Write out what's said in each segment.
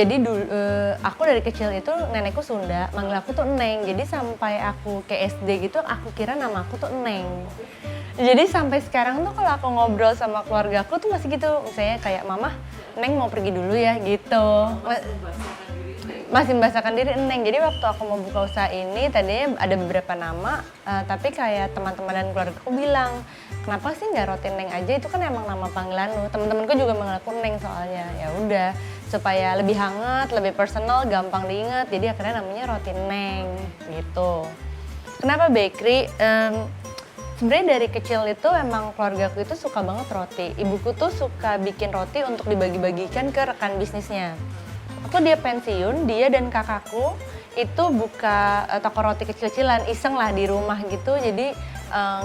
Jadi dulu aku dari kecil itu nenekku Sunda, manggil aku tuh Eneng. Jadi sampai aku ke SD gitu aku kira nama aku tuh Eneng. Jadi sampai sekarang tuh kalau aku ngobrol sama keluarga aku tuh masih gitu. Misalnya kayak mama, Eneng mau pergi dulu ya gitu. Masih membahasakan diri Eneng. Jadi waktu aku mau buka usaha ini tadinya ada beberapa nama, tapi kayak teman-teman dan keluarga aku bilang, kenapa sih nggak Roti Neng aja, itu kan emang nama panggilan lu. Teman-temanku juga manggil aku Neng soalnya. Ya udah, supaya lebih hangat, lebih personal, gampang diingat. Jadi akhirnya namanya Roti Neng gitu. Kenapa bakery? Sebenarnya dari kecil itu emang keluarga aku itu suka banget roti. Ibuku tuh suka bikin roti untuk dibagi-bagikan ke rekan bisnisnya. Waktu dia pensiun, dia dan kakakku itu buka toko roti kecil-kecilan, iseng lah di rumah gitu. Jadi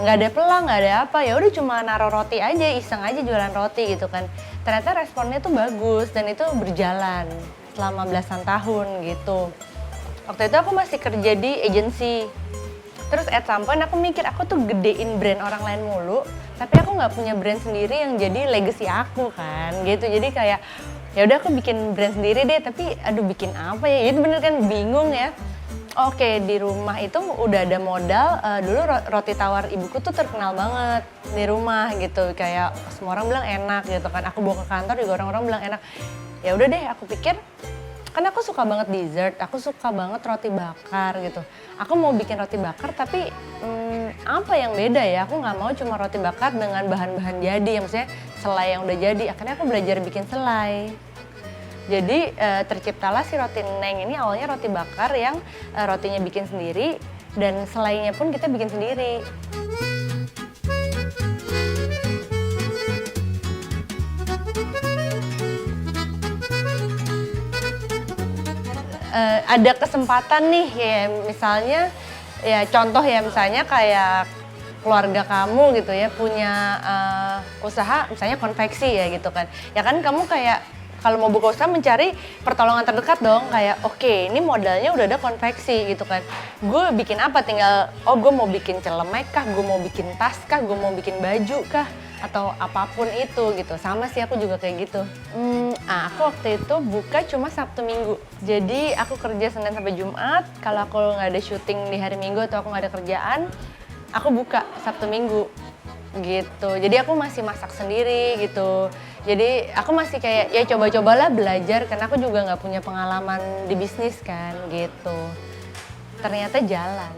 nggak ada pelang, nggak ada apa, ya udah cuma naruh roti aja, iseng aja jualan roti gitu kan. Ternyata responnya tuh bagus dan itu berjalan selama belasan tahun gitu. Waktu itu aku masih kerja di agensi. Terus at some point aku mikir aku tuh gedein brand orang lain mulu, tapi aku nggak punya brand sendiri yang jadi legacy aku kan gitu. Jadi kayak ya udah aku bikin brand sendiri deh, tapi aduh bikin apa ya? Itu bener kan bingung ya. Oke, di rumah itu udah ada modal, dulu roti tawar ibuku tuh terkenal banget di rumah gitu. Kayak semua orang bilang enak gitu kan. Aku bawa ke kantor juga orang-orang bilang enak. Ya udah deh, aku pikir kan aku suka banget dessert, aku suka banget roti bakar gitu. Aku mau bikin roti bakar tapi apa yang beda ya? Aku nggak mau cuma roti bakar dengan bahan-bahan jadi, maksudnya selai yang udah jadi. Akhirnya aku belajar bikin selai. Jadi terciptalah si roti Neng ini awalnya roti bakar yang rotinya bikin sendiri dan selainya pun kita bikin sendiri. Ada kesempatan nih ya misalnya ya contoh ya misalnya kayak keluarga kamu gitu ya punya usaha misalnya konveksi ya gitu kan. Ya kan kamu kayak kalau mau buka usaha mencari pertolongan terdekat dong, kayak oke, ini modalnya udah ada konveksi gitu kan. Gue bikin apa, tinggal gue mau bikin celemek kah, gue mau bikin tas kah, gue mau bikin baju kah, atau apapun itu gitu. Sama sih aku juga kayak gitu. Aku waktu itu buka cuma Sabtu Minggu. Jadi aku kerja Senin sampai Jumat, kalau aku nggak ada syuting di hari Minggu atau aku nggak ada kerjaan, aku buka Sabtu Minggu gitu. Jadi aku masih masak sendiri gitu. Jadi aku masih kayak ya coba-cobalah belajar karena aku juga nggak punya pengalaman di bisnis kan gitu. Ternyata jalan.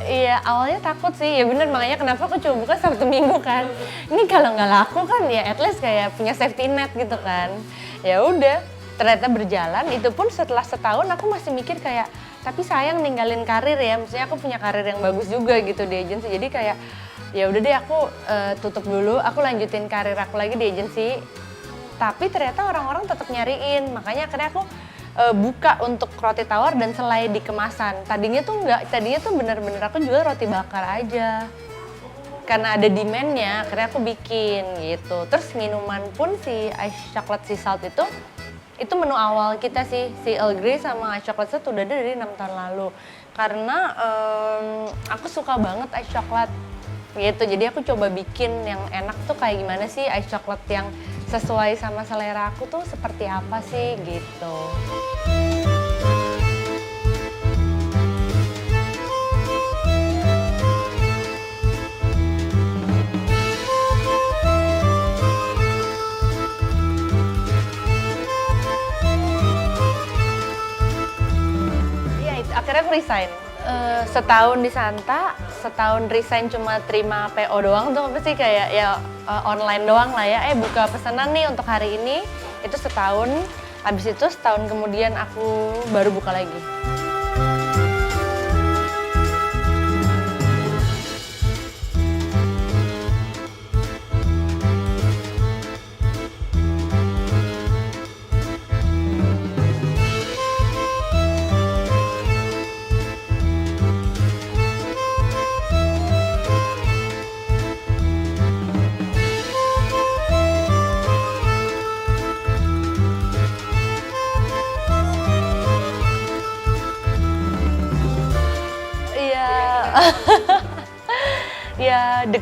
Iya, awalnya takut sih, ya bener makanya kenapa aku coba buka Sabtu Minggu kan. Ini kalau nggak laku kan ya at least kayak punya safety net gitu kan. Ya udah, ternyata berjalan, itu pun setelah setahun aku masih mikir kayak, tapi sayang ninggalin karir ya, maksudnya aku punya karir yang bagus juga gitu di agensi. Jadi kayak, ya udah deh aku tutup dulu, aku lanjutin karir aku lagi di agensi. Tapi ternyata orang-orang tetap nyariin, makanya akhirnya aku buka untuk roti tawar dan selai di kemasan. Tadinya tuh enggak, tadinya tuh bener-bener aku jual roti bakar aja. Karena ada demand-nya, akhirnya aku bikin gitu. Terus minuman pun si ice chocolate sea salt itu menu awal kita sih. Si Earl Grey sama ice chocolate sea udah ada dari 6 tahun lalu. Karena aku suka banget ice chocolate gitu. Jadi aku coba bikin yang enak tuh kayak gimana sih, ice chocolate yang sesuai sama selera aku tuh seperti apa sih gitu. Iya, akhirnya aku resign. Setahun di Santa, setahun resign cuma terima PO doang tuh apa sih kayak ya online doang lah ya. Buka pesanan nih untuk hari ini, itu setahun. Habis itu setahun kemudian aku baru buka lagi.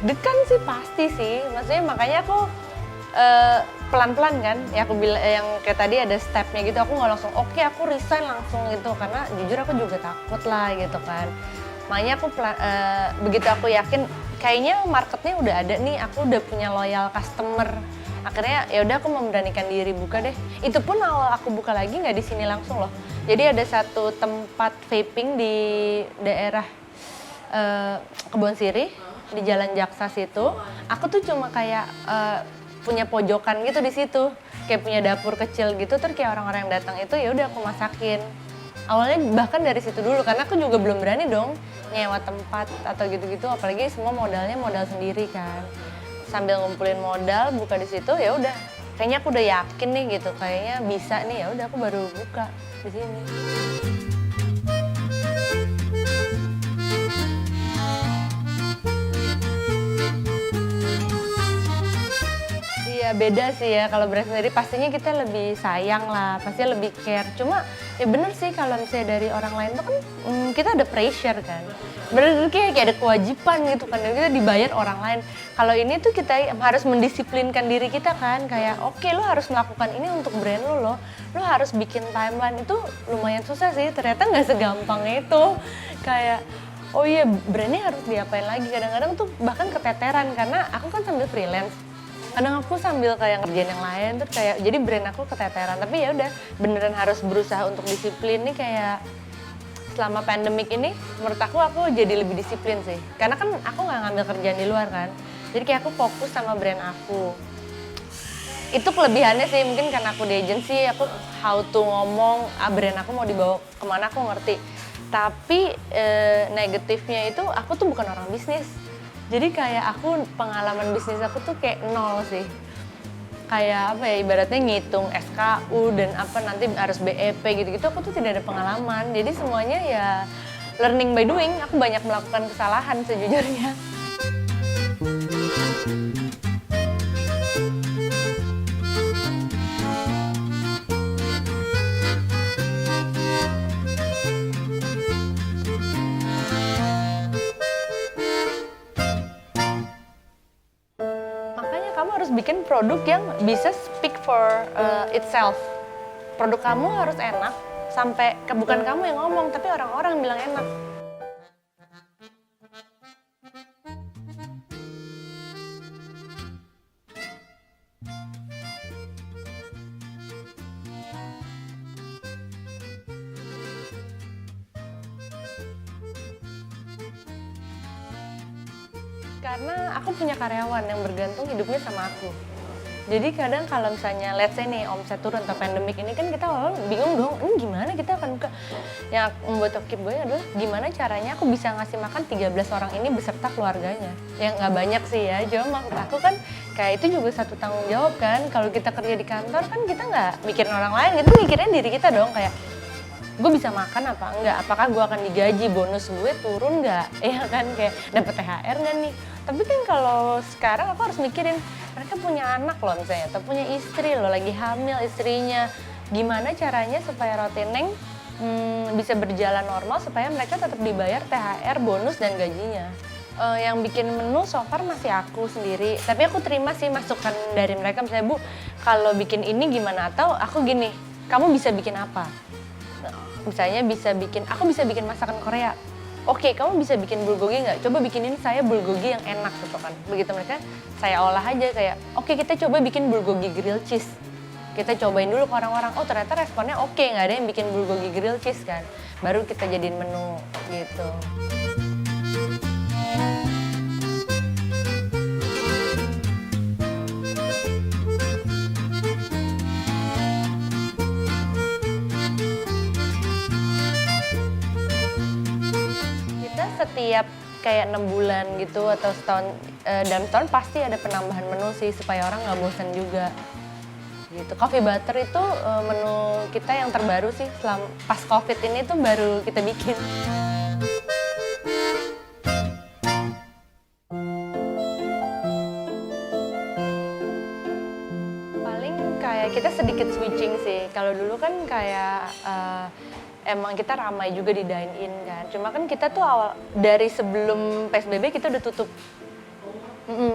deg-degan sih pasti sih, maksudnya makanya aku pelan-pelan kan, ya aku bilang yang kayak tadi ada stepnya gitu, aku nggak langsung oke aku resign langsung gitu, karena jujur aku juga takut lah gitu kan. Makanya aku begitu aku yakin kayaknya marketnya udah ada nih, aku udah punya loyal customer, akhirnya ya udah aku memberanikan diri buka deh. Itu pun awal aku buka lagi nggak di sini langsung loh, jadi ada satu tempat vaping di daerah Kebon Sirih di Jalan Jaksa situ. Aku tuh cuma kayak punya pojokan gitu di situ, kayak punya dapur kecil gitu, terus kayak orang-orang yang datang itu ya udah aku masakin. Awalnya bahkan dari situ dulu, karena aku juga belum berani dong nyewa tempat atau gitu-gitu, apalagi semua modalnya modal sendiri kan. Sambil ngumpulin modal buka di situ, ya udah kayaknya aku udah yakin nih gitu, kayaknya bisa nih, ya udah aku baru buka di sini. Iya beda sih ya, kalau brand sendiri pastinya kita lebih sayang lah, pasti lebih care. Cuma ya bener sih kalau misalnya dari orang lain tuh kan kita ada pressure kan. Bener kayak ada kewajiban gitu kan, kita dibayar orang lain. Kalau ini tuh kita harus mendisiplinkan diri kita kan, kayak oke, lo harus melakukan ini untuk brand lo, lo harus bikin timeline. Itu lumayan susah sih, ternyata nggak segampang itu. Kayak oh iya brandnya harus diapain lagi, kadang-kadang tuh bahkan keteteran karena aku kan sambil freelance. Kadang aku sambil kayak ngerjain yang lain terus kayak jadi brand aku keteteran, tapi ya udah beneran harus berusaha untuk disiplin nih. Kayak selama pandemik ini menurut aku jadi lebih disiplin sih, karena kan aku nggak ngambil kerjaan di luar kan, jadi kayak aku fokus sama brand aku. Itu kelebihannya sih, mungkin karena aku di agency, aku how to ngomong brand aku mau dibawa kemana aku ngerti. Tapi negatifnya itu aku tuh bukan orang bisnis. Jadi kayak aku pengalaman bisnis aku tuh kayak nol sih. Kayak apa ya, ibaratnya ngitung SKU dan apa nanti harus BEP gitu-gitu, aku tuh tidak ada pengalaman. Jadi semuanya ya learning by doing, aku banyak melakukan kesalahan sejujurnya. Makanya kamu harus bikin produk yang bisa speak for itself. Produk kamu harus enak, sampai bukan kamu yang ngomong, tapi orang-orang bilang enak. Karena aku punya karyawan yang bergantung hidupnya sama aku. Jadi kadang kalau misalnya let's say nih omset turun atau pandemik ini kan kita awal bingung dong, ini gimana kita akan buka. Yang membuat aku gue adalah gimana caranya aku bisa ngasih makan 13 orang ini beserta keluarganya. Yang nggak banyak sih ya, cuma maksud aku kan kayak itu juga satu tanggung jawab kan. Kalau kita kerja di kantor kan kita nggak mikirin orang lain, kita mikirin diri kita dong, kayak gue bisa makan apa enggak, apakah gue akan digaji, bonus gue turun nggak, ya kan, kayak dapet THR nggak nih. Tapi kan kalau sekarang aku harus mikirin mereka punya anak loh misalnya, atau punya istri loh, lagi hamil istrinya, gimana caranya supaya roti Neng bisa berjalan normal supaya mereka tetap dibayar THR, bonus dan gajinya. Yang bikin menu so far masih aku sendiri, tapi aku terima sih masukan dari mereka, misalnya Bu kalau bikin ini gimana, atau aku gini, kamu bisa bikin apa? Misalnya aku bisa bikin masakan Korea. Oke, kamu bisa bikin bulgogi nggak? Coba bikinin saya bulgogi yang enak gitu kan. Begitu mereka, saya olah aja kayak, oke kita coba bikin bulgogi grilled cheese. Kita cobain dulu ke orang-orang, oh ternyata responnya oke, nggak ada yang bikin bulgogi grilled cheese kan. Baru kita jadiin menu gitu. Setiap kayak 6 bulan gitu atau setahun, dalam setahun pasti ada penambahan menu sih supaya orang nggak bosan juga gitu. Coffee butter itu menu kita yang terbaru sih, pas COVID ini tuh baru kita bikin. Paling kayak kita sedikit switching sih. Kalau dulu kan kayak emang kita ramai juga di dine in kan. Cuma kan kita tuh awal dari sebelum PSBB kita udah tutup.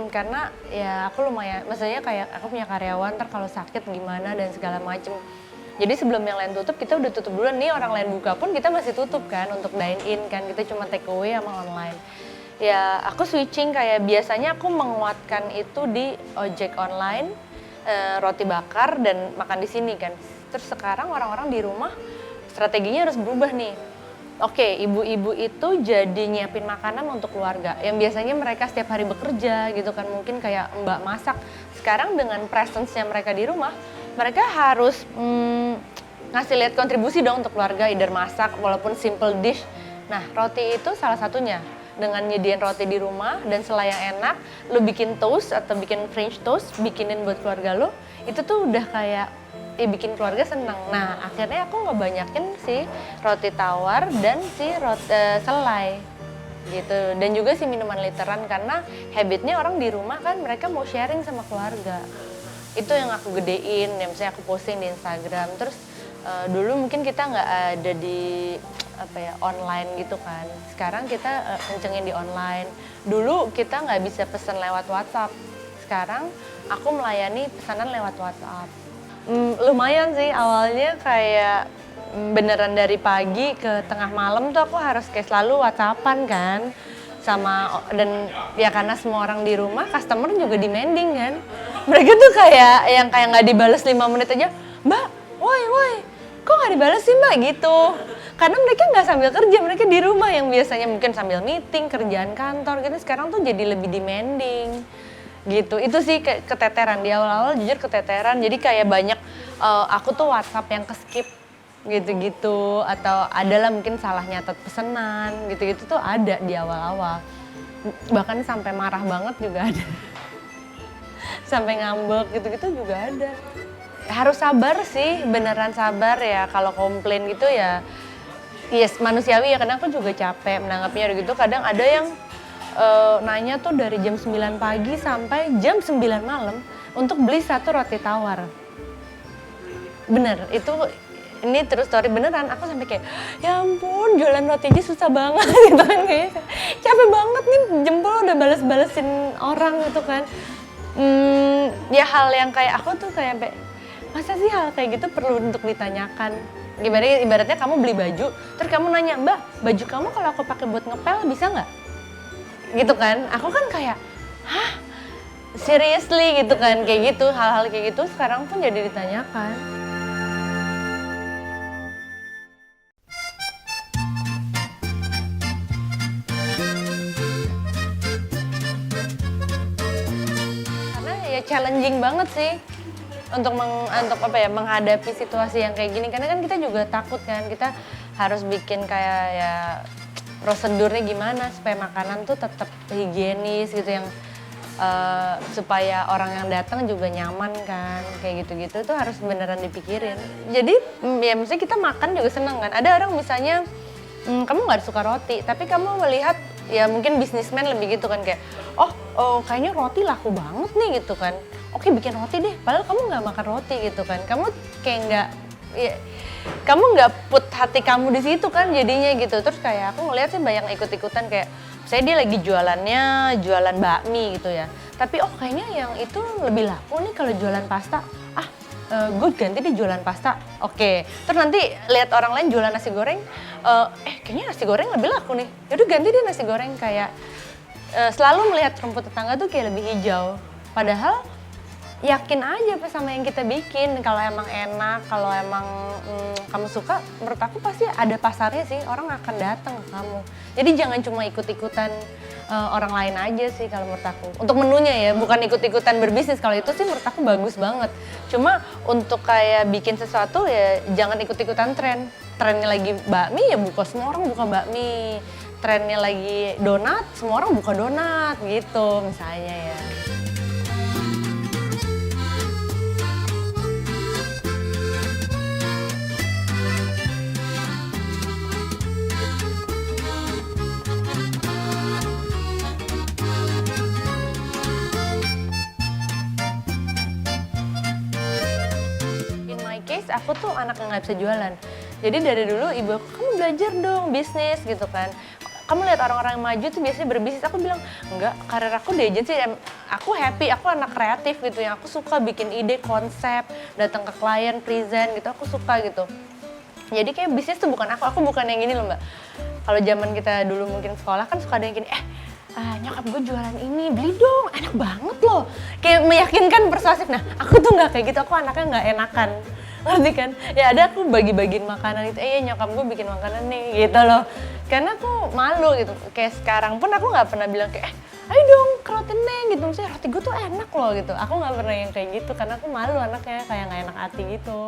karena ya aku lumayan, maksudnya kayak aku punya karyawan, ntar kalau sakit gimana dan segala macem. Jadi sebelum yang lain tutup, kita udah tutup duluan nih, orang lain buka pun kita masih tutup kan untuk dine in kan, kita cuma take away sama online. Ya aku switching, kayak biasanya aku menguatkan itu di ojek online, roti bakar dan makan di sini kan. Terus sekarang orang-orang di rumah strateginya harus berubah nih. Oke, ibu-ibu itu jadi nyiapin makanan untuk keluarga yang biasanya mereka setiap hari bekerja gitu kan, mungkin kayak mbak masak. Sekarang dengan presence-nya mereka di rumah, mereka harus ngasih lihat kontribusi dong untuk keluarga, either masak walaupun simple dish. Nah, roti itu salah satunya. Dengan nyediain roti di rumah dan selai yang enak, lu bikin toast atau bikin French toast, bikinin buat keluarga lu, itu tuh udah kayak bikin keluarga seneng. Nah, akhirnya aku ngebanyakin si roti tawar dan si selai gitu. Dan juga si minuman literan, karena habitnya orang di rumah kan mereka mau sharing sama keluarga. Itu yang aku gedein, ya misalnya aku posting di Instagram. Terus dulu mungkin kita nggak ada di online gitu kan. Sekarang kita kencengin di online. Dulu kita nggak bisa pesan lewat WhatsApp. Sekarang aku melayani pesanan lewat WhatsApp. Lumayan sih, awalnya kayak beneran dari pagi ke tengah malam tuh aku harus kayak selalu WhatsAppan kan sama, dan ya karena semua orang di rumah, customer juga demanding kan. Mereka tuh kayak nggak dibales 5 menit aja, "Mbak, woi, kok nggak dibales sih Mbak?" gitu. Karena mereka nggak sambil kerja, mereka di rumah yang biasanya mungkin sambil meeting, kerjaan kantor gitu, sekarang tuh jadi lebih demanding. Gitu, itu sih keteteran di awal-awal, jujur keteteran. Jadi kayak banyak aku tuh WhatsApp yang ke-skip gitu-gitu, atau adalah mungkin salah nyatet pesanan gitu-gitu tuh ada di awal-awal. Bahkan sampai marah banget juga ada. Sampai ngambek gitu-gitu juga ada. Harus sabar sih, beneran sabar ya. Kalau komplain gitu ya yes, manusiawi ya, kadang aku juga capek menanggapinya gitu. Kadang ada yang nanya tuh dari jam 9 pagi sampai jam 9 malam untuk beli satu roti tawar. Bener, ini terus story beneran, aku sampai kayak, ya ampun jualan roti aja susah banget gitu kan, kayaknya capek banget nih, jempol udah bales-balesin orang gitu kan. Ya hal yang kayak aku tuh kayak, masa sih hal kayak gitu perlu untuk ditanyakan? Ibaratnya kamu beli baju, terus kamu nanya, "Mbak, baju kamu kalau aku pakai buat ngepel bisa nggak?" Gitu kan, aku kan kayak, hah? Seriously gitu kan, kayak gitu, hal-hal kayak gitu sekarang pun jadi ditanyakan. Karena ya challenging banget sih untuk menghadapi situasi yang kayak gini, karena kan kita juga takut kan, kita harus bikin kayak ya prosedurnya gimana supaya makanan tuh tetap higienis gitu, yang supaya orang yang datang juga nyaman kan, kayak gitu-gitu tuh harus beneran dipikirin. Jadi ya maksudnya kita makan juga seneng kan. Ada orang misalnya kamu nggak suka roti, tapi kamu melihat ya mungkin bisnismen lebih gitu kan, kayak oh kayaknya roti laku banget nih gitu kan. Oke, bikin roti deh, padahal kamu nggak makan roti gitu kan. Kamu kayak nggak, ya, kamu nggak put hati kamu di situ kan jadinya gitu. Terus kayak aku ngeliat sih banyak ikut-ikutan, kayak saya dia lagi jualan bakmi gitu ya. Tapi kayaknya yang itu lebih laku nih kalau jualan pasta. Gue ganti deh jualan pasta. Oke. Terus nanti lihat orang lain jualan nasi goreng. Kayaknya nasi goreng lebih laku nih. Yaudah ganti deh nasi goreng. Kayak selalu melihat rumput tetangga tuh kayak lebih hijau. Padahal yakin aja sama yang kita bikin. Kalau emang enak, kalau emang kamu suka, menurut aku pasti ada pasarnya sih, orang akan datang ke kamu. Jadi jangan cuma ikut-ikutan orang lain aja sih kalau menurut aku. Untuk menunya ya, bukan ikut-ikutan berbisnis. Kalau itu sih menurut aku bagus banget. Cuma untuk kayak bikin sesuatu ya jangan ikut-ikutan tren. Trennya lagi bakmi ya semua orang buka bakmi. Trennya lagi donat, semua orang buka donat gitu misalnya ya. Aku tuh anak yang nggak bisa jualan. Jadi dari dulu ibu aku, kamu belajar dong bisnis gitu kan. Kamu lihat orang-orang yang maju tuh biasanya berbisnis. Aku bilang, enggak, karir aku di agensi aku happy, aku anak kreatif gitu ya, aku suka bikin ide, konsep, datang ke klien, present gitu, aku suka gitu. Jadi kayak bisnis tuh bukan aku bukan yang gini loh Mbak. Kalau zaman kita dulu mungkin sekolah kan suka ada yang gini, nyokap gue jualan ini, beli dong, enak banget loh. Kayak meyakinkan, persuasif. Nah, aku tuh nggak kayak gitu, aku anaknya nggak enakan. Ngerti kan? Ya ada aku bagi-bagiin makanan itu, nyokap gue bikin makanan nih, gitu loh. Karena aku malu gitu, kayak sekarang pun aku nggak pernah bilang kayak, ayo dong ke roti Neng gitu, misalnya roti gue tuh enak loh gitu. Aku nggak pernah yang kayak gitu, karena aku malu anaknya, kayak nggak enak hati gitu.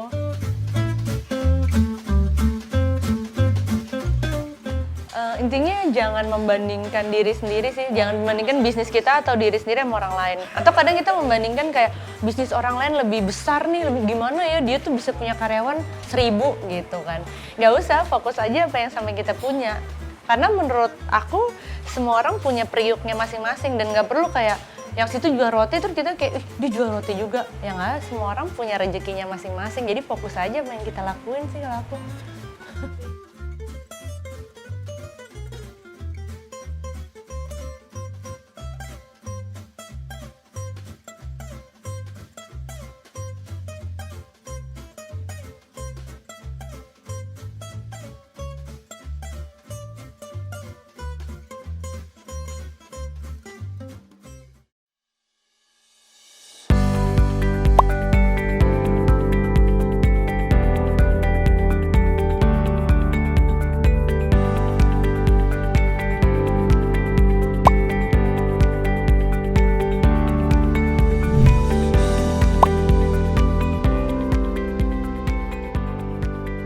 Intinya jangan membandingkan diri sendiri sih, jangan membandingkan bisnis kita atau diri sendiri sama orang lain. Atau kadang kita membandingkan kayak bisnis orang lain lebih besar nih, lebih gimana ya, dia tuh bisa punya karyawan 1000 gitu kan. Nggak usah, fokus aja apa yang sama kita punya. Karena menurut aku semua orang punya periuknya masing-masing dan nggak perlu kayak yang situ jual roti terus kita kayak dia jual roti juga. Ya nggak, semua orang punya rezekinya masing-masing, jadi fokus aja apa yang kita lakuin sih kalau aku.